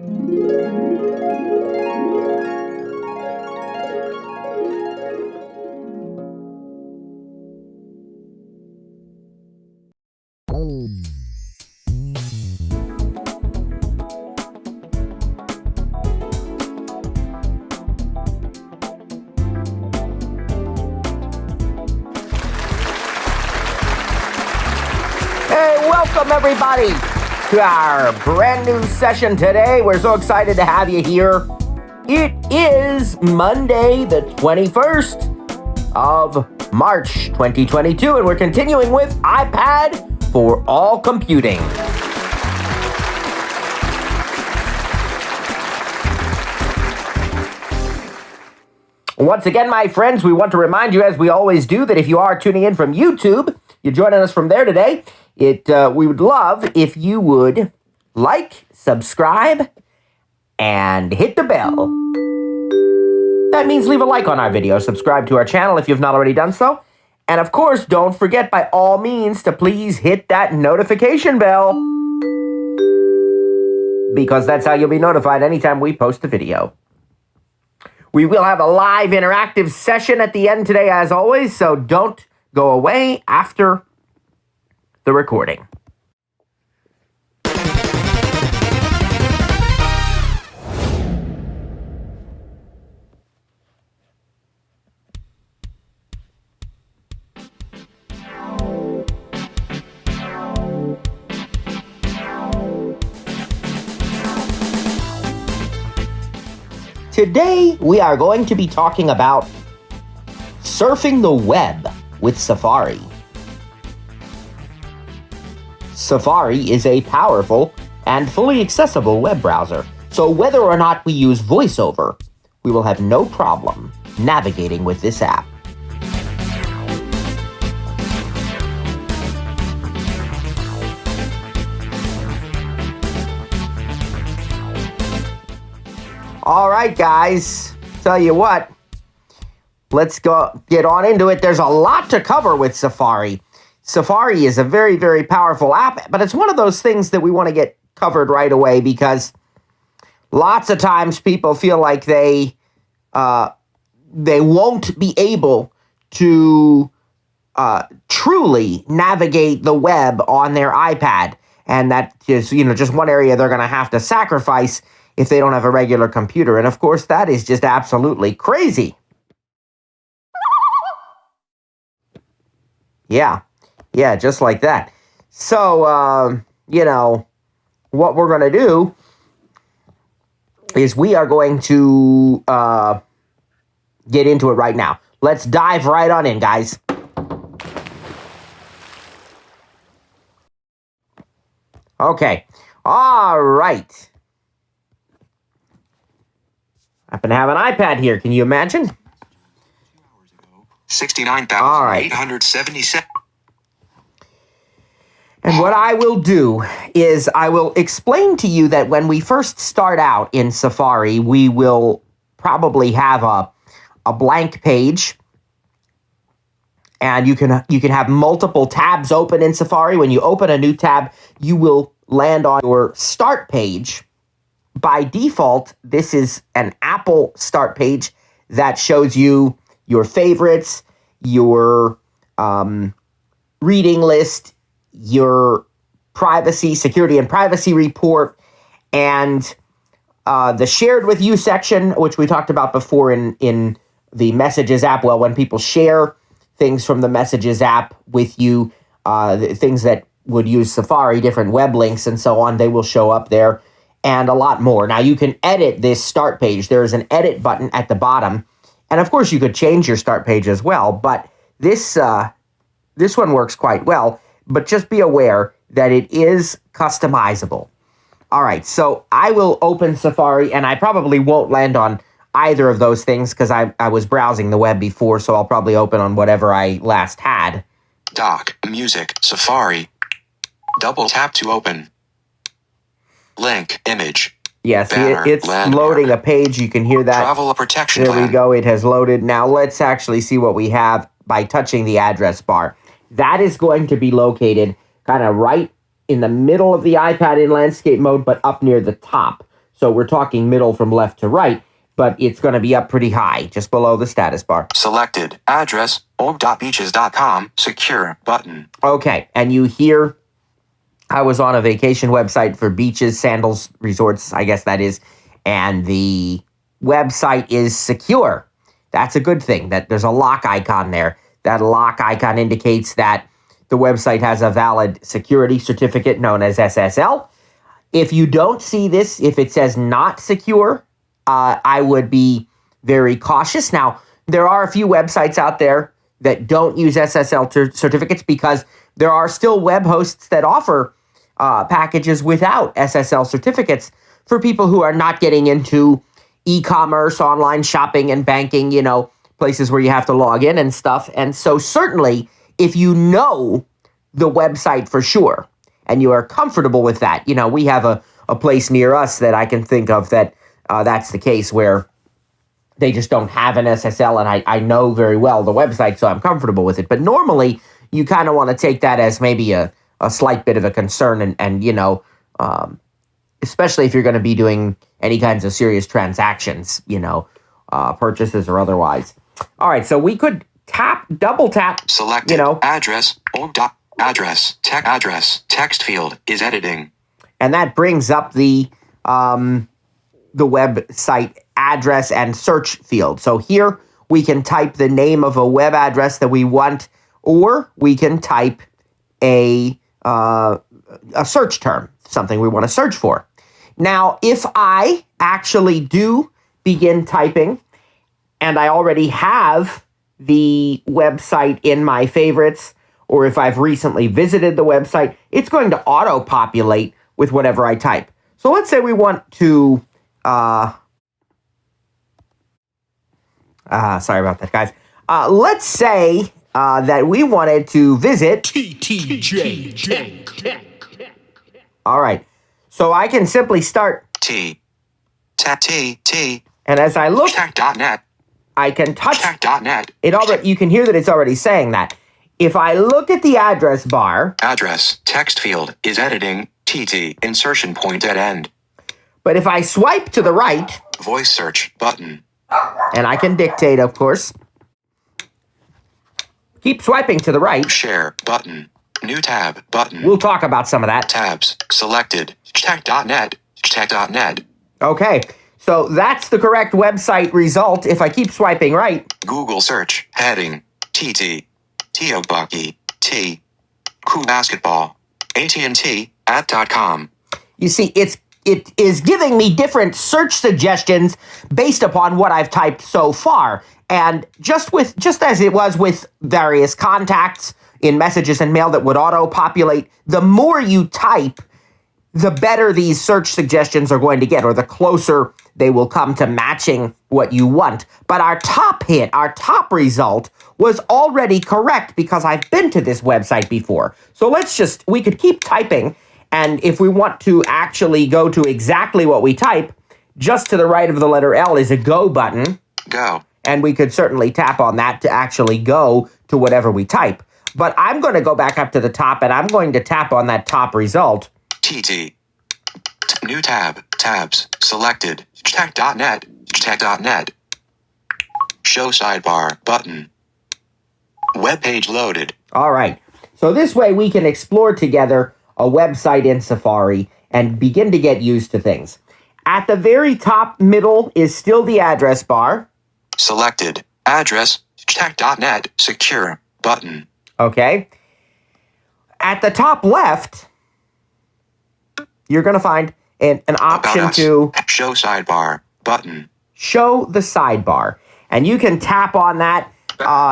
Welcome, everybody, to our brand new session today. We're so excited to have you here. It is Monday, the 21st of March, 2022, and we're continuing with iPad for all computing. Once again, my friends, we want to remind you, as we always do, that if you are tuning in from YouTube, you're joining us from there today. We would love if you would like, subscribe, and hit the bell. That means leave a like on our video, subscribe to our channel if you've not already done so, and of course, don't forget by all means to please hit that notification bell, because that's how you'll be notified anytime we post a video. We will have a live interactive session at the end today, as always, so don't go away after the recording. Today, we are going to be talking about surfing the web with Safari. Safari is a powerful and fully accessible web browser, so whether or not we use VoiceOver, we will have no problem navigating with this app. All right, guys, tell you what, let's get on into it. There's a lot to cover with Safari. Safari is a very, very powerful app, but it's one of those things that we want to get covered right away because lots of times people feel like they won't be able to truly navigate the web on their iPad, and that is, just one area they're going to have to sacrifice if they don't have a regular computer. And of course, that is just absolutely crazy. Yeah, just like that. So, what we're going to do is we are going to get into it right now. Let's dive right on in, guys. Okay. All right. I happen to have an iPad here. Can you imagine? 69,877. And what I will do is I will explain to you that when we first start out in Safari, we will probably have a blank page, and you can have multiple tabs open in Safari. When you open a new tab, you will land on your start page. By default, this is an Apple start page that shows you your favorites, your reading list, your security and privacy report, and the shared with you section, which we talked about before in the Messages app. Well, when people share things from the Messages app with you, things that would use Safari, different web links and so on, they will show up there, and a lot more. Now, you can edit this start page. There is an edit button at the bottom, and of course, you could change your start page as well, but this one works quite well. But just be aware that it is customizable. All right, so I will open Safari, and I probably won't land on either of those things because I was browsing the web before, so I'll probably open on whatever I last had. Dock, music, Safari. Double tap to open. Link, image. Yes, banner, it's landmark. Loading a page. You can hear that. Travel protection There plan. we go. It has loaded. Now let's actually see what we have by touching the address bar. That is going to be located kind of right in the middle of the iPad in landscape mode, but up near the top. So we're talking middle from left to right, but it's going to be up pretty high, just below the status bar. Selected. Address, org.beaches.com, secure button. Okay, and you hear I was on a vacation website for beaches, sandals, resorts, I guess that is, and the website is secure. That's a good thing, that there's a lock icon there. That lock icon indicates that the website has a valid security certificate known as SSL. If you don't see this, if it says not secure, I would be very cautious. Now, there are a few websites out there that don't use SSL certificates because there are still web hosts that offer packages without SSL certificates for people who are not getting into e-commerce, online shopping, and banking, places where you have to log in and stuff. And so certainly, if you know the website for sure, and you are comfortable with that, we have a place near us that I can think of that that's the case, where they just don't have an SSL, and I know very well the website, so I'm comfortable with it. But normally, you kind of want to take that as maybe a slight bit of a concern, and especially if you're going to be doing any kinds of serious transactions, purchases or otherwise. All right, so we could double tap. Selected. Address, address, text field is editing. And that brings up the website address and search field. So here we can type the name of a web address that we want, or we can type a search term, something we want to search for. Now, if I actually do begin typing and I already have the website in my favorites, or if I've recently visited the website, it's going to auto-populate with whatever I type. So let's say we want to, sorry about that, guys. Let's say that we wanted to visit TTJ Tech. All right. So I can simply start T. And as I look, Tech.net. I can touch Tech.net. it already. You can hear that it's already saying that. If I look at the address bar, Address, text field is editing. TT, insertion point at end. but if I swipe to the right, Voice search button. and I can dictate, of course, keep swiping to the right. Share button. New tab button. We'll talk about some of that. Tabs selected. Tech.net. Tech.net. Okay. So that's the correct website result. If I keep swiping right, Google search heading. TT. Teobaki. T. Cool basketball. AT&T. At.com. you see it is giving me different search suggestions based upon what I've typed so far. And just as it was with various contacts in messages and mail that would auto-populate, the more you type, the better these search suggestions are going to get, or the closer they will come to matching what you want. But our top result was already correct because I've been to this website before. So we could keep typing, and if we want to actually go to exactly what we type, just to the right of the letter L is a go button. Go. And we could certainly tap on that to actually go to whatever we type. But I'm going to go back up to the top, and I'm going to tap on that top result. TT. New tab. Tabs. Selected. Tech.net. Tech.net. Show sidebar button. Web page loaded. All right. So this way we can explore together a website in Safari and begin to get used to things. At the very top middle is still the address bar. Selected. Address. Tech.net. Secure button. Okay. At the top left, you're going to find an option About us. to Show sidebar button. show the sidebar. And you can tap on that.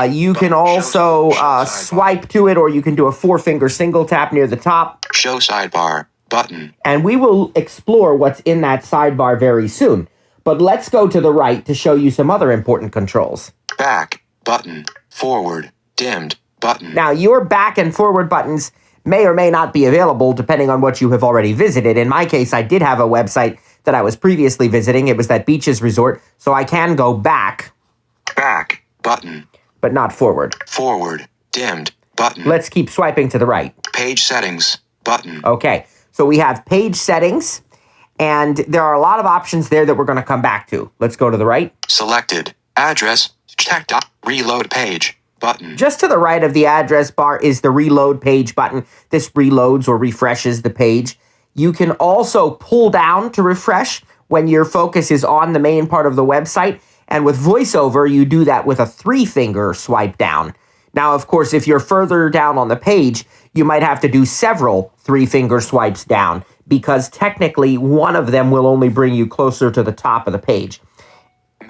You can also swipe to it, or you can do a 4-finger single tap near the top. Show sidebar button. And we will explore what's in that sidebar very soon. But let's go to the right to show you some other important controls. Back button. Forward. Dimmed button. Now, your back and forward buttons may or may not be available depending on what you have already visited. In my case, I did have a website that I was previously visiting. It was that Beaches Resort, so I can go back. Back button. But not forward. Forward. Dimmed button. Let's keep swiping to the right. Page settings button. Okay, so we have page settings, And there are a lot of options there that we're going to come back to. Let's go to the right. Selected. Address. Checked. Reload page. Button. Just to the right of the address bar is the reload page button. This reloads or refreshes the page. You can also pull down to refresh when your focus is on the main part of the website. And with VoiceOver, you do that with a 3-finger swipe down. Now, of course, if you're further down on the page, you might have to do several 3-finger swipes down because technically one of them will only bring you closer to the top of the page.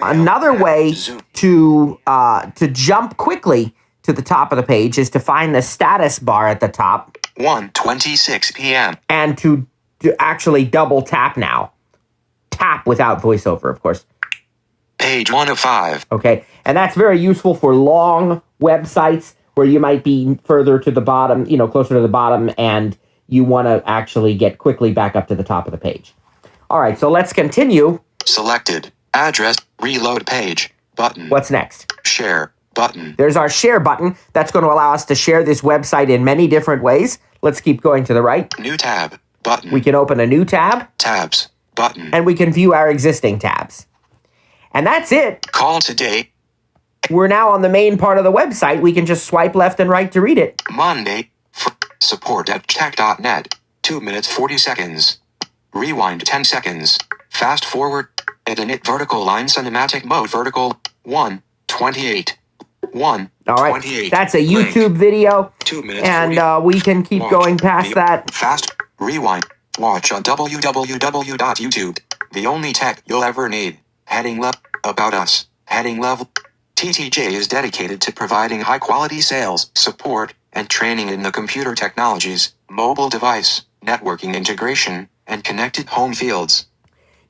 Another way to jump quickly to the top of the page is to find the status bar at the top. 1:26 p.m. And to actually double tap now. Tap without VoiceOver, of course. Page 1 of 5. Okay, and that's very useful for long websites where you might be further to the bottom, closer to the bottom, and you want to actually get quickly back up to the top of the page. All right, so let's continue. Selected. Address. Reload page. Button. What's next? Share. Button. There's our share button. That's going to allow us to share this website in many different ways. Let's keep going to the right. New tab. Button. We can open a new tab. Tabs. Button. And we can view our existing tabs. And that's it. Call today. We're now on the main part of the website. We can just swipe left and right to read it. Monday. Support@tech.net. 2 minutes 40 seconds. Rewind 10 seconds. Fast forward. Edit vertical line cinematic mode vertical. 1:28. 1. All right. 28. That's a Link. YouTube video. 2 minutes. And 40. we can keep Watch. going past that. Fast. Rewind. Watch on www.youtube. The only tech you'll ever need. Heading level. About us. Heading level. TTJ is dedicated to providing high-quality sales, support, and training in the computer technologies, mobile device, networking integration, and connected home fields.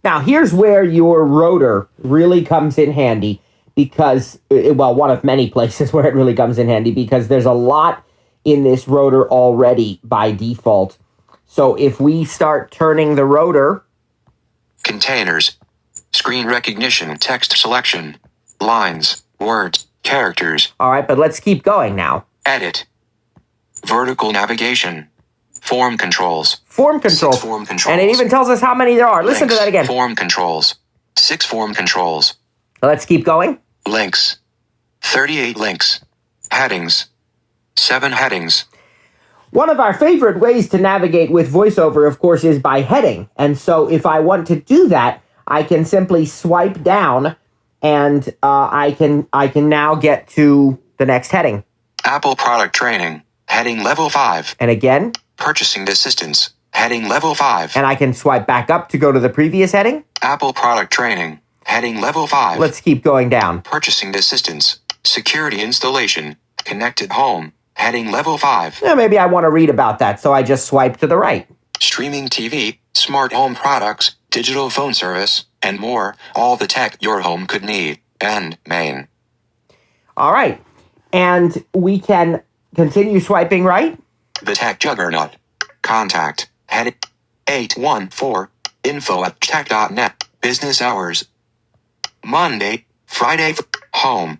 Now, here's where your rotor really comes in handy because, one of many places where it really comes in handy because there's a lot in this rotor already by default. So if we start turning the rotor... Containers. Screen recognition, text selection. Lines, words, characters. All right, but let's keep going now. Edit. Vertical navigation. Form controls. Form controls. 6 form controls. And it even tells us how many there are. Listen to Links. that again. Form controls. 6 form controls. Let's keep going. Links. 38 links. Headings. 7 headings. One of our favorite ways to navigate with VoiceOver, of course, is by heading. And so if I want to do that, I can simply swipe down and I can now get to the next heading. Apple product training. Heading level 5. And again. Purchasing assistance. Heading level 5. And I can swipe back up to go to the previous heading. Apple product training. Heading level 5. Let's keep going down. Purchasing assistance. Security installation. Connected home. Heading level 5. Maybe I want to read about that, so I just swipe to the right. Streaming TV, smart home products, digital phone service, and more. All the tech your home could need. And main. All right. And we can continue swiping right. The tech juggernaut. Contact. Heading 814. info@tech.net. Business hours. Monday, Friday. Home.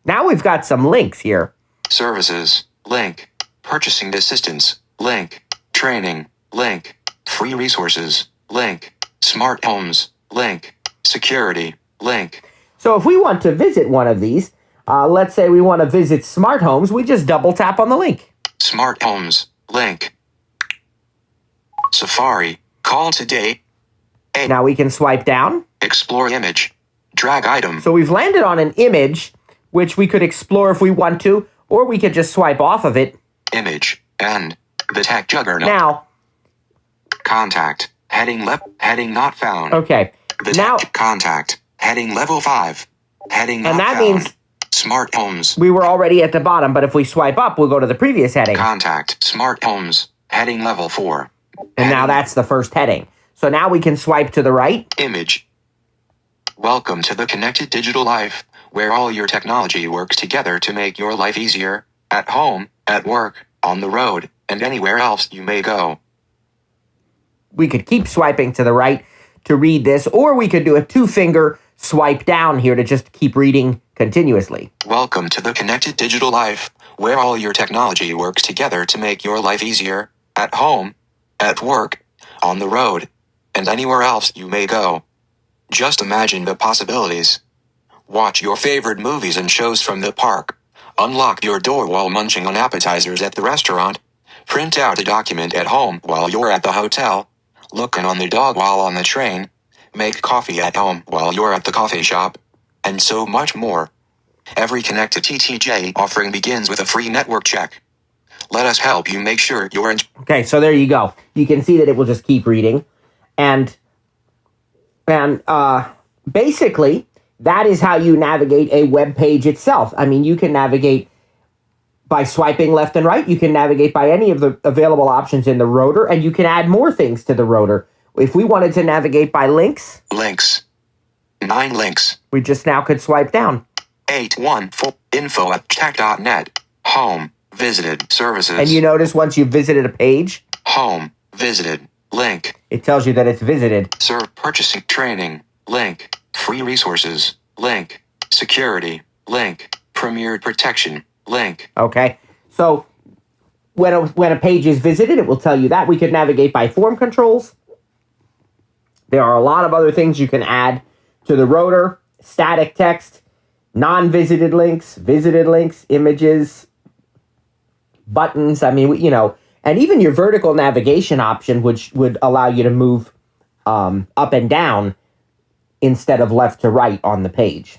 Now we've got some links here. Services. Link. Purchasing assistance. Link. Training. Link. Free resources. Link. Smart homes. Link. Security. Link. So if we want to visit one of these, let's say we want to visit smart homes, we just double tap on the link. Smart homes. Link. Safari. Call today. Now we can swipe down. Explore image. Drag item. So we've landed on an image, which we could explore if we want to, or we could just swipe off of it. Image. And the tech juggernaut. Now. Contact. Heading left. Heading not found. Okay. The now. Contact. Heading level 5. Heading not And that found. means Smart homes. we were already at the bottom, but if we swipe up, we'll go to the previous heading. Contact. Smart homes. Heading level 4. And now that's the first heading. So now we can swipe to the right. Image. Welcome to the connected digital life, where all your technology works together to make your life easier, at home, at work, on the road, and anywhere else you may go. We could keep swiping to the right to read this, or we could do a 2-finger swipe down here to just keep reading continuously. Welcome to the connected digital life, where all your technology works together to make your life easier, at home, at work, on the road, and anywhere else you may go. Just imagine the possibilities. Watch your favorite movies and shows from the park. Unlock your door while munching on appetizers at the restaurant. Print out a document at home while you're at the hotel. Look in on the dog while on the train. Make coffee at home while you're at the coffee shop. And so much more. Every connected TTJ offering begins with a free network check. Let us help you make sure you're in. Okay, so there you go. You can see that it will just keep reading. And basically, that is how you navigate a web page itself. I mean, you can navigate by swiping left and right. You can navigate by any of the available options in the rotor, and you can add more things to the rotor. If we wanted to navigate by links, 9 links. we just now could swipe down. 814 info@tech.net. Home, visited, services. And you notice once you've visited a page, Home, visited, link. it tells you that it's visited. Serve purchasing training, link. Free resources, link. Security, link. Premier protection, link. Okay, so when a page is visited, it will tell you that. We could navigate by form controls. There are a lot of other things you can add to the rotor. Static text, non-visited links, visited links, images, buttons. I mean, and even your vertical navigation option, which would allow you to move up and down instead of left to right on the page.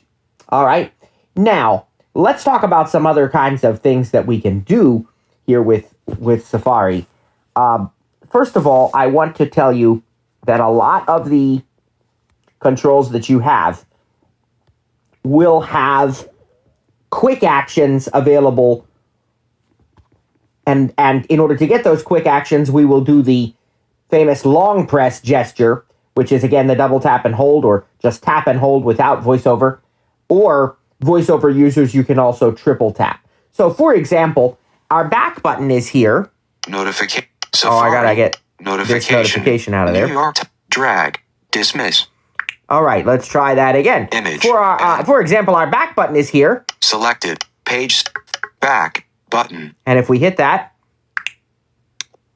All right. Now, let's talk about some other kinds of things that we can do here with Safari. First of all, I want to tell you that a lot of the controls that you have will have quick actions available. And in order to get those quick actions, we will do the famous long press gesture, which is, again, the double tap and hold, or just tap and hold without voiceover. Or voiceover users, you can also triple tap. So, for example, our back button is here. Notification. Oh, I gotta get this Notification. notification out of there. New York. Drag. Dismiss. All right, let's try that again. Image. For example, our back button is here. Selected. Page. Back. Button. And if we hit that,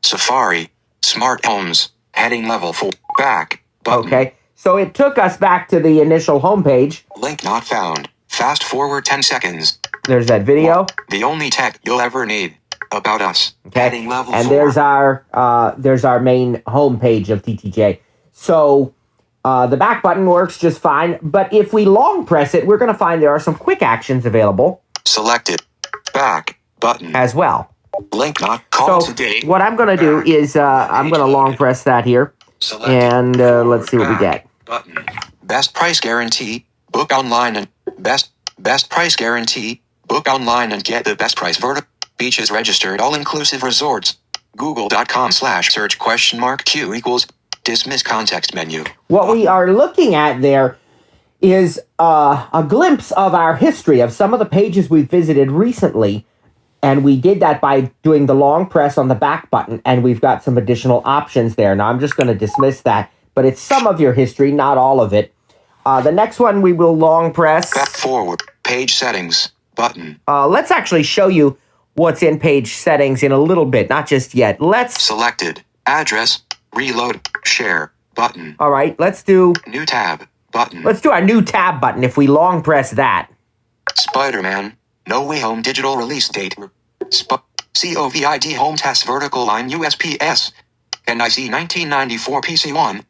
Safari. Smart homes. Heading level 4. Back. Button. okay. So it took us back to the initial homepage. Link not found. Fast forward 10 seconds. There's that video. The only tech you'll ever need. About us. Okay. Heading level And 4. there's our main homepage of TTJ. So the back button works just fine. But if we long press it, we're going to find there are some quick actions available Selected. Back. Button. as well. Link not called So today. what I'm going to do is I'm going to long press that here. Selected. And let's see what we Back. get. Button. Best price guarantee. Book online and best price guarantee. Book online and get the best price. Beaches registered all-inclusive resorts. Google.com/search Q equals dismiss context menu. What we are looking at there is a glimpse of our history of some of the pages we've visited recently. And we did that by doing the long press on the back button, and we've got some additional options there. Now, I'm just going to dismiss that, but it's some of your history, not all of it. The next one we will long press. Back forward. Page settings. Button. Let's actually show you what's in page settings in a little bit, not just yet. Selected. Address. Reload. Share. Button. All right, let's do New tab. Button. our new tab button if we long press that. Spider-Man. No Way Home digital release date. COVID home test vertical line USPS. NIC 1994 PC1.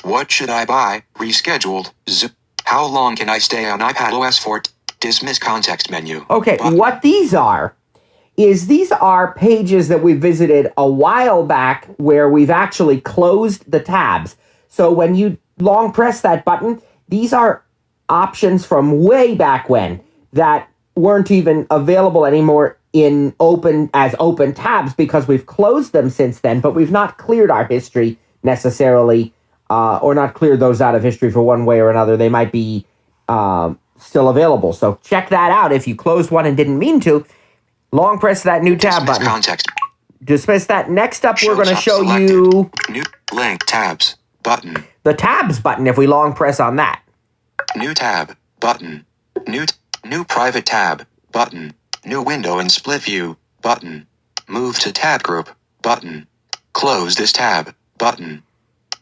What should I buy? Rescheduled. Zip. How long can I stay on iPad OS 4? Dismiss context menu. Okay, Button. what these are pages that we visited a while back where we've actually closed the tabs. So when you long press that button, these are options from way back when that weren't even available anymore in open tabs because we've closed them since then, but we've not cleared our history necessarily, or not cleared those out of history for one way or another. They might be still available. So check that out if you closed one and didn't mean to. Long press that new tab Dismiss button. context. Dismiss that. Next up, we're going to Top show selected. you New link tabs. Button. the tabs button if we long press on that. New tab. Button. New private tab. Button. New window in split view. Button. Move to tab group. Button. Close this tab. Button.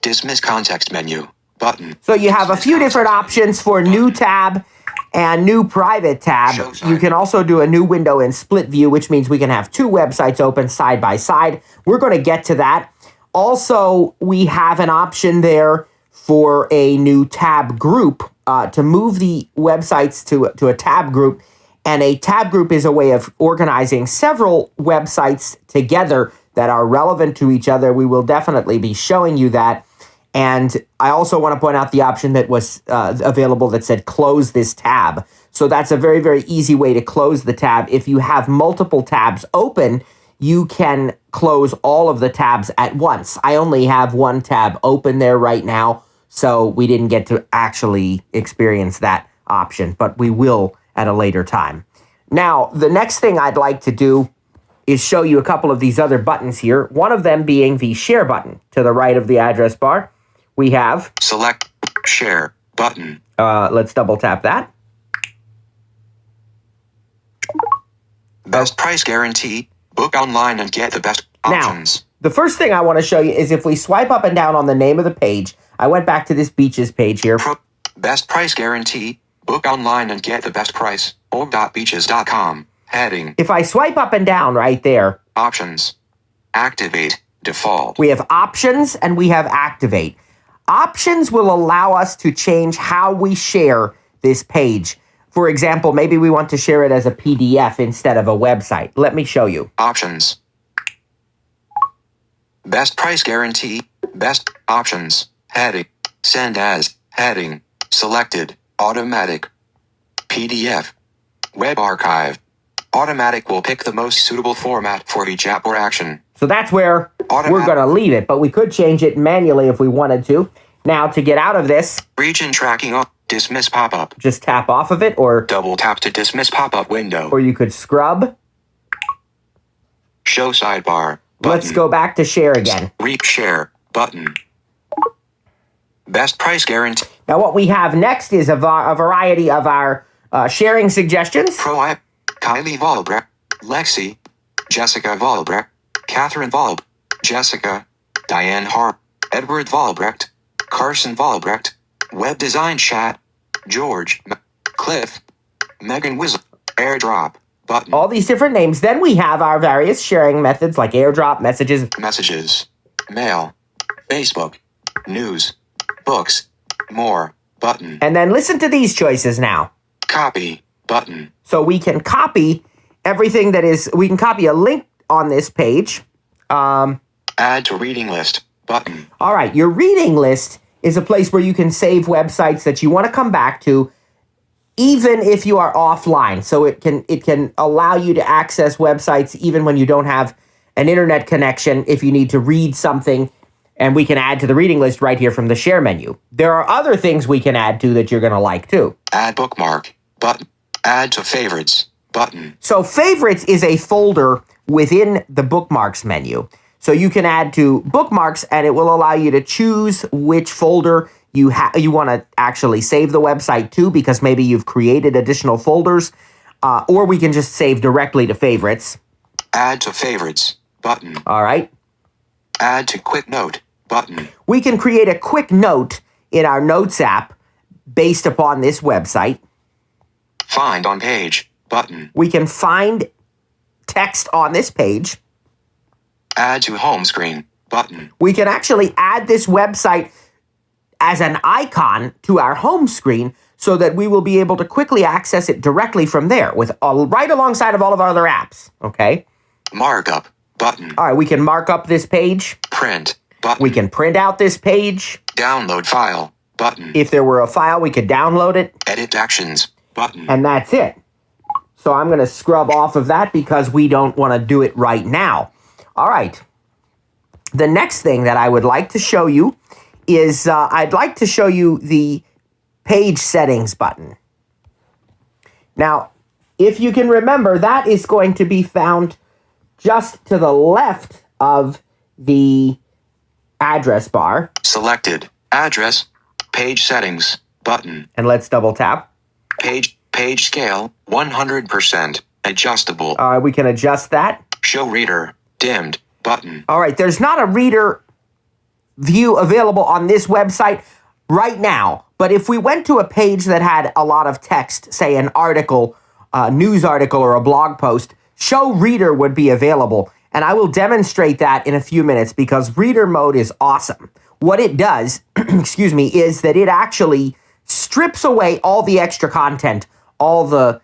Dismiss context menu. Button. So you have a few different options for new tab and new private tab. Show sign. You can also do a new window in split view, which means we can have two websites open side by side. We're going to get to that. Also, we have an option there for a new tab group to move the websites to a tab group. And a tab group is a way of organizing several websites together that are relevant to each other. We will definitely be showing you that. And I also want to point out the option that was available that said close this tab. So that's a very, very easy way to close the tab. If you have multiple tabs open, you can close all of the tabs at once. I only have one tab open there right now, so we didn't get to actually experience that option, but we will at a later time. Now, the next thing I'd like to do is show you a couple of these other buttons here, one of them being the share button to the right of the address bar. We have Select share button. let's double tap that. Best price guarantee. Book online and get the best options. Now, the first thing I want to show you is if we swipe up and down on the name of the page, I went back to this beaches page here. Best price guarantee. Book online and get the best price. Org.beaches.com. Heading. If I swipe up and down right there, Options. Activate. Default. we have options and we have activate. Options will allow us to change how we share this page. For example, maybe we want to share it as a PDF instead of a website. Let me show you. Options. Best price guarantee. Best options. Heading. Send as. Heading. Selected. Automatic. PDF. Web archive. Automatic will pick the most suitable format for each app or action. So that's where we're going to leave it, but we could change it manually if we wanted to. Now, to get out of this, Region tracking up. Dismiss pop-up. just tap off of it, or Double tap to dismiss pop-up window. you could scrub. Show sidebar. Let's Button. go back to share again. Reap share. Button. Best price guarantee. Now, what we have next is a variety of our sharing suggestions. Pro app. Kylie Volbrecht. Lexi. Jessica Volbrecht. Catherine Volb. Jessica. Diane Hart. Edward Volbrecht. Carson Volbrecht. Web design chat. George. Cliff. Megan Wizzle. Airdrop. Button. All these different names. Then we have our various sharing methods like airdrop, messages. Messages. Mail. Facebook. News. Books. More. Button. And then listen to these choices now. Copy. Button. So we can copy everything that is, we can copy a link on this page. Add to reading list. Button. All right, your reading list is a place where you can save websites that you want to come back to, even if you are offline. So it can allow you to access websites even when you don't have an internet connection if you need to read something, and we can add to the reading list right here from the share menu. There are other things we can add to that you're going to like too. Add bookmark. Button. Add to favorites. Button. So favorites is a folder within the bookmarks menu. So you can add to bookmarks, and it will allow you to choose which folder you want to actually save the website to, because maybe you've created additional folders, or we can just save directly to favorites. Add to favorites. Button. All right. Add to quick note. Button. We can create a quick note in our Notes app based upon this website. Find on page. Button. We can find text on this page. Add to home screen. Button. We can actually add this website as an icon to our home screen so that we will be able to quickly access it directly from there with right alongside of all of our other apps. Okay. Markup. Button. All right. We can mark up this page. Print. Button. We can print out this page. Download file. Button. If there were a file, we could download it. Edit actions. Button. And that's it. So I'm going to scrub off of that because we don't want to do it right now. All right. The next thing that I would like to show you is I'd like to show you the page settings button. Now, if you can remember, that is going to be found just to the left of the address bar. Selected. Address. Page settings. Button. And let's double tap. Page scale. 100%. Adjustable. We can adjust that. Show reader. Dimmed. Button. All right, there's not a reader view available on this website right now. But if we went to a page that had a lot of text, say an article, news article or a blog post, Show Reader would be available. And I will demonstrate that in a few minutes because reader mode is awesome. What it does, excuse me, is that it actually strips away all the extra content, all the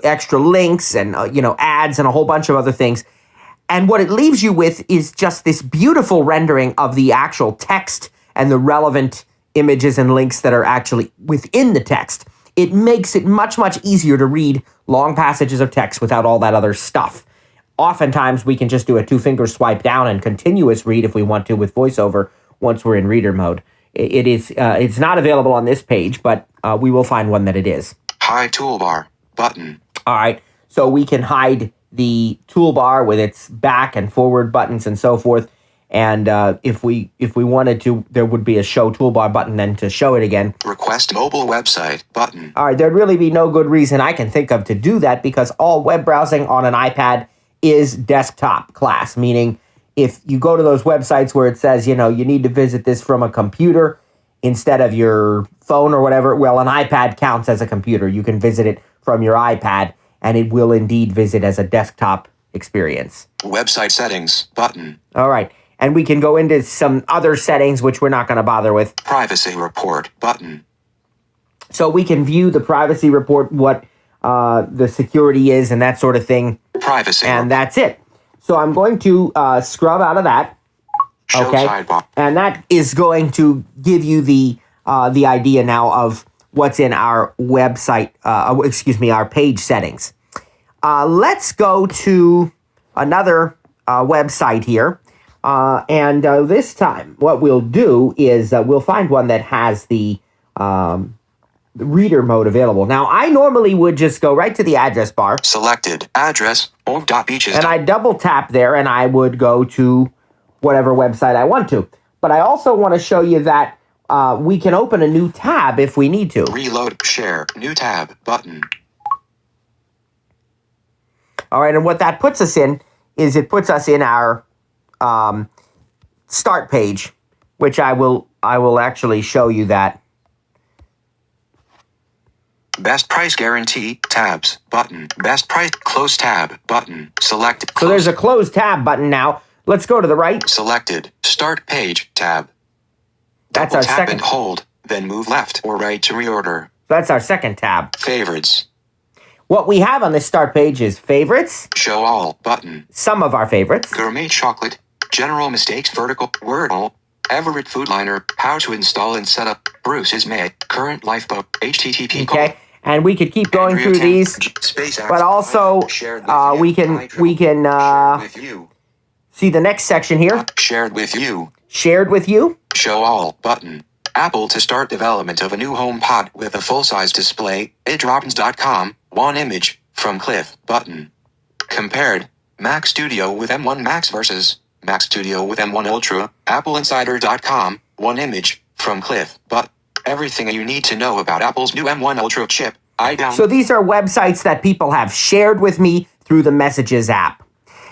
extra links and ads and a whole bunch of other things. And what it leaves you with is just this beautiful rendering of the actual text and the relevant images and links that are actually within the text. It makes it much, much easier to read long passages of text without all that other stuff. Oftentimes, we can just do a two-finger swipe down and continuous read if we want to with VoiceOver once we're in reader mode. It's not available on this page, but we will find one that it is. Hide toolbar button. All right, so we can hide the toolbar with its back and forward buttons and so forth. And if we wanted to, there would be a show toolbar button then to show it again. Request mobile website button. All right, there'd really be no good reason I can think of to do that because all web browsing on an iPad is desktop class, meaning if you go to those websites where it says, you need to visit this from a computer instead of your phone or whatever, well, an iPad counts as a computer. You can visit it from your iPad, and it will indeed visit as a desktop experience. Website settings button. All right. And we can go into some other settings, which we're not going to bother with. Privacy report button. So we can view the privacy report, what the security is and that sort of thing. Privacy. And that's it. So I'm going to scrub out of that. Show Okay. sidebar. And that is going to give you the idea now of what's in our website, our page settings. Let's go to another website here. And this time, what we'll do is we'll find one that has the reader mode available. Now, I normally would just go right to the address bar. Selected address org.beaches. And I double tap there, and I would go to whatever website I want to. But I also want to show you that we can open a new tab if we need to. Reload share new tab button. All right, and what that puts us in is it puts us in our start page, which I will actually show you that. Best price guarantee tabs button. Best price close tab button. Select. So there's a close tab button now. Let's go to the right. Selected start page tab. That's Double our tap second. and hold, then move left or right to reorder. That's our second tab. Favorites. What we have on this start page is favorites, Show all button. some of our favorites, Gourmet chocolate. General mistakes vertical. Wordle. Everett Foodliner. How to install and set up. Bruce's May. Current lifeboat. HTTP. okay? And we could keep going through these, but also we can with you. see the next section here. Shared with you. Shared with you. Show all button. Apple to start development of a new HomePod with a full-size display. Idrobbins.com. One image from Cliff button. Compared. Mac Studio with M1 Max versus Mac Studio with M1 Ultra. AppleInsider.com. One image from Cliff but everything you need to know about Apple's new M1 Ultra chip. So these are websites that people have shared with me through the Messages app.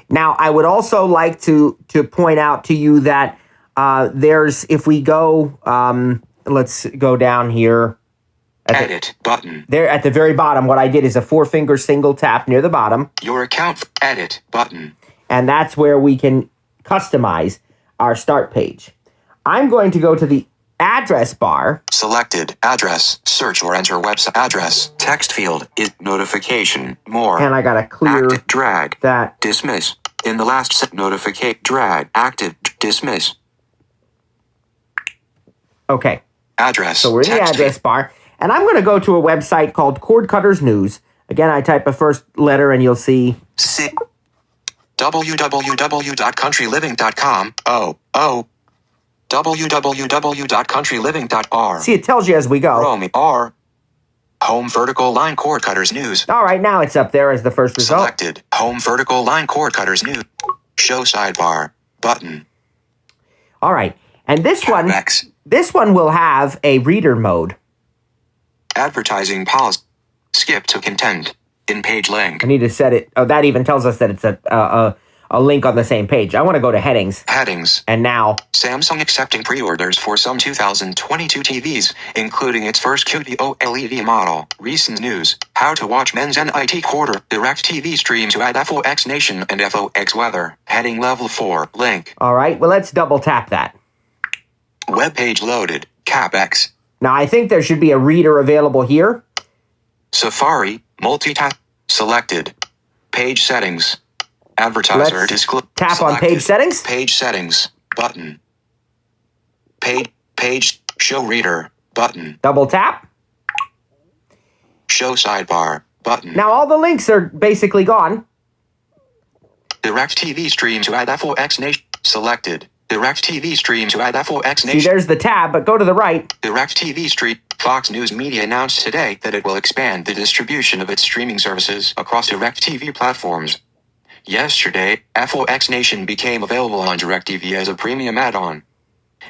Now, I would also like to point out to you that there's, if we go, let's go down here. Edit button. There at the very bottom, what I did is a 4-finger single tap near the bottom. Your account edit button. And that's where we can customize our start page. I'm going to go to the address bar. Selected address. Search or enter website address. Text field is notification. More. And I got to clear Active drag. that. Dismiss. In the last set notificate drag. Active dismiss. Okay. Address. So we're in the Text address bar. And I'm going to go to a website called Cord Cutters News. Again, I type a first letter and you'll see. www.countryliving.com. www.countryliving.r. See, it tells you as we go. Romy R. Home vertical line cord cutters news. All right, now it's up there as the first result. Selected. Home vertical line cord cutters news. Show sidebar button. All right. And this Capex. one will have a reader mode. Advertising policy. Skip to content. In page length. I need to set it. Oh, that even tells us that it's a a link on the same page. I want to go to headings. Headings. And now, Samsung accepting pre-orders for some 2022 TVs, including its first QD OLED model. Recent news. How to watch men's NIT quarter. Direct TV stream to add FOX Nation and FOX Weather. Heading level 4. Link. all right, well, let's double tap that. Web page loaded. CapEx. Now, I think there should be a reader available here. Safari. Multi-tap. Selected. Page settings. Advertiser Let's disclose. tap on page settings. Page settings. Button. Page. Show reader. Button. Double tap. Show sidebar. Button. Now, all the links are basically gone. Direct TV stream to add FOX Nation. Selected. Direct TV stream to add FOX See, Nation. there's the tab, but go to the right. Direct TV stream. Fox News Media announced today that it will expand the distribution of its streaming services across Direct TV platforms. Yesterday, FOX Nation became available on DirecTV as a premium add-on.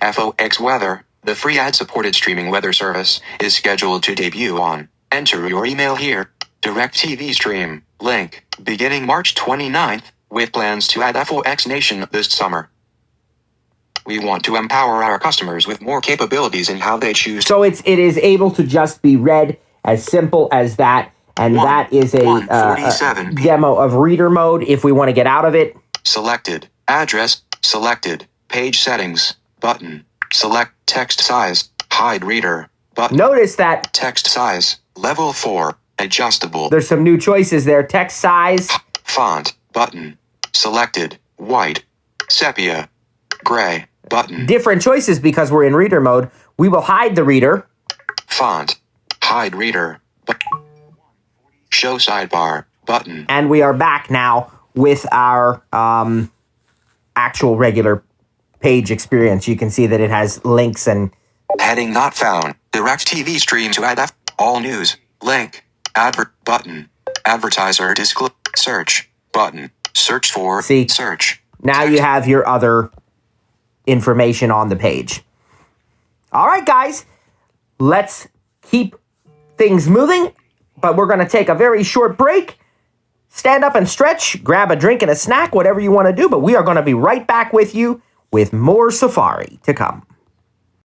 FOX Weather, the free ad-supported streaming weather service, is scheduled to debut on. Enter your email here. DirecTV Stream. Link. Beginning March 29th, with plans to add FOX Nation this summer. We want to empower our customers with more capabilities in how they choose. So it is able to just be read, as simple as that. And that is a 1:47 p.m. demo of reader mode if we want to get out of it. Selected. Address. Selected. Page settings. Button. Select text size. Hide reader. Button. Notice that Text size. Level 4. Adjustable. there's some new choices there. Text size. Font. Button. Selected. White. Sepia. Gray. Button. Different choices because we're in reader mode. We will hide the reader. Font. Hide reader. Show sidebar. Button. And we are back now with our actual regular page experience. You can see that it has links and... Heading not found. Direct TV stream to add all news. Link. Advert. Button. Advertiser disclose. Search. Button. Search for. See? Search. Now Text. you have your other information on the page. All right, guys. Let's keep things moving, but we're going to take a very short break. Stand up and stretch, grab a drink and a snack, whatever you want to do, but we are going to be right back with you with more Safari to come.